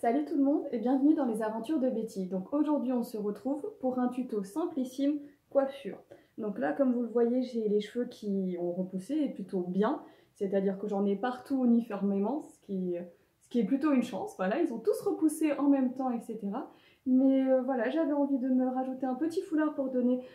Salut tout le monde et bienvenue dans les aventures de Betty. Donc aujourd'hui on se retrouve pour un tuto simplissime coiffure. Donc là comme vous le voyez j'ai les cheveux qui ont repoussé et plutôt bien. C'est-à-dire que j'en ai partout uniformément, ce qui est plutôt une chance. Voilà, ils ont tous repoussé en même temps, etc. Mais voilà, j'avais envie de me rajouter un petit foulard pour donner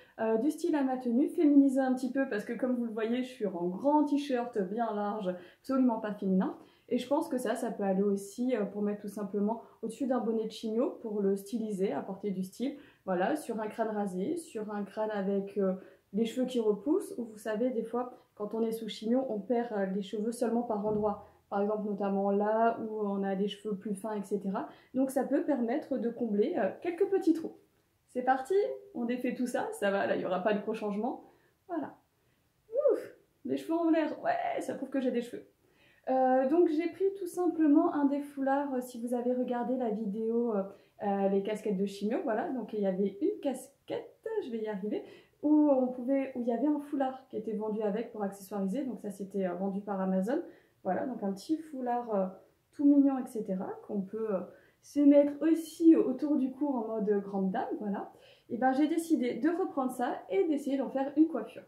du style à ma tenue, féminiser un petit peu parce que comme vous le voyez je suis en grand t-shirt bien large, absolument pas féminin. Et je pense que ça peut aller aussi pour mettre tout simplement au-dessus d'un bonnet de chignon pour le styliser, apporter du style. Voilà, sur un crâne rasé, sur un crâne avec les cheveux qui repoussent, ou vous savez, des fois, quand on est sous chignon, on perd les cheveux seulement par endroit. Par exemple, notamment là où on a des cheveux plus fins, etc. Donc ça peut permettre de combler quelques petits trous. C'est parti, on défait tout ça, ça va, là il n'y aura pas de gros changements. Voilà. Ouf, les cheveux en l'air, ouais, ça prouve que j'ai des cheveux. Donc j'ai pris tout simplement un des foulards, si vous avez regardé la vidéo les casquettes de chignon, voilà, donc il y avait une casquette, je vais y arriver, où il y avait un foulard qui était vendu avec pour accessoiriser, donc ça c'était vendu par Amazon, voilà, donc un petit foulard tout mignon, etc., qu'on peut se mettre aussi autour du cou en mode grande dame, voilà. Et ben j'ai décidé de reprendre ça et d'essayer d'en faire une coiffure,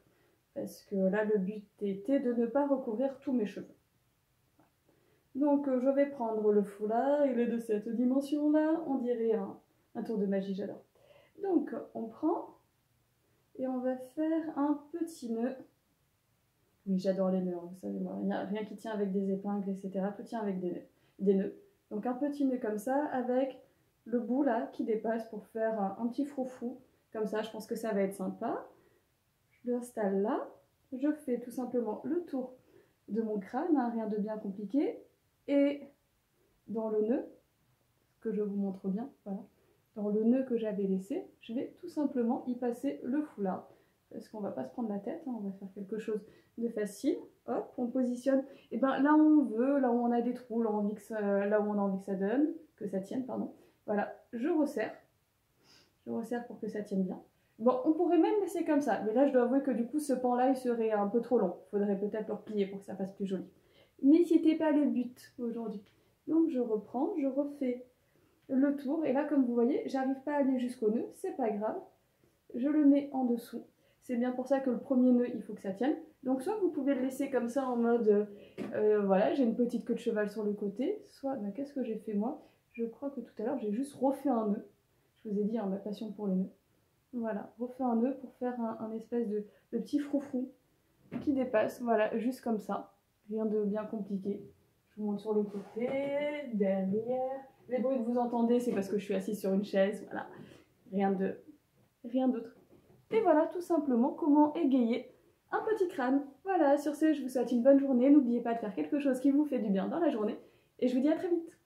parce que là le but était de ne pas recouvrir tous mes cheveux. Donc je vais prendre le foulard, il est de cette dimension-là, on dirait un tour de magie, j'adore. Donc on prend et on va faire un petit nœud. Oui, j'adore les nœuds, hein, vous savez, moi, rien qui tient avec des épingles, etc. Tout tient avec des nœuds. Donc un petit nœud comme ça, avec le bout là qui dépasse pour faire un petit froufrou. Comme ça, je pense que ça va être sympa. Je l'installe là. Je fais tout simplement le tour de mon crâne, hein, rien de bien compliqué. Et dans le nœud, que je vous montre bien, voilà, dans le nœud que j'avais laissé, je vais tout simplement y passer le foulard. Parce qu'on ne va pas se prendre la tête, hein, on va faire quelque chose de facile. Hop, on positionne et ben, là où on veut, là où on a des trous, là où on a envie que ça donne, que ça tienne, pardon. Voilà, je resserre pour que ça tienne bien. Bon, on pourrait même laisser comme ça, mais là je dois avouer que du coup ce pan-là il serait un peu trop long. Il faudrait peut-être le replier pour que ça fasse plus joli. Mais c'était pas le but aujourd'hui. Donc je reprends, je refais le tour et là comme vous voyez j'arrive pas à aller jusqu'au nœud, c'est pas grave, je le mets en dessous. C'est bien pour ça que le premier nœud il faut que ça tienne. Donc soit vous pouvez le laisser comme ça en mode voilà, j'ai une petite queue de cheval sur le côté, soit ben, qu'est-ce que j'ai fait moi? Je crois que tout à l'heure j'ai juste refait un nœud. Je vous ai dit hein, ma passion pour les nœuds. Voilà, refait un nœud pour faire un espèce de petit froufrou qui dépasse, voilà, juste comme ça. Rien de bien compliqué. Je vous montre sur le côté, derrière. Les bruits que vous entendez, c'est parce que je suis assise sur une chaise, voilà. Rien d'autre. Et voilà, tout simplement, comment égayer un petit crâne. Voilà, sur ce, je vous souhaite une bonne journée. N'oubliez pas de faire quelque chose qui vous fait du bien dans la journée. Et je vous dis à très vite.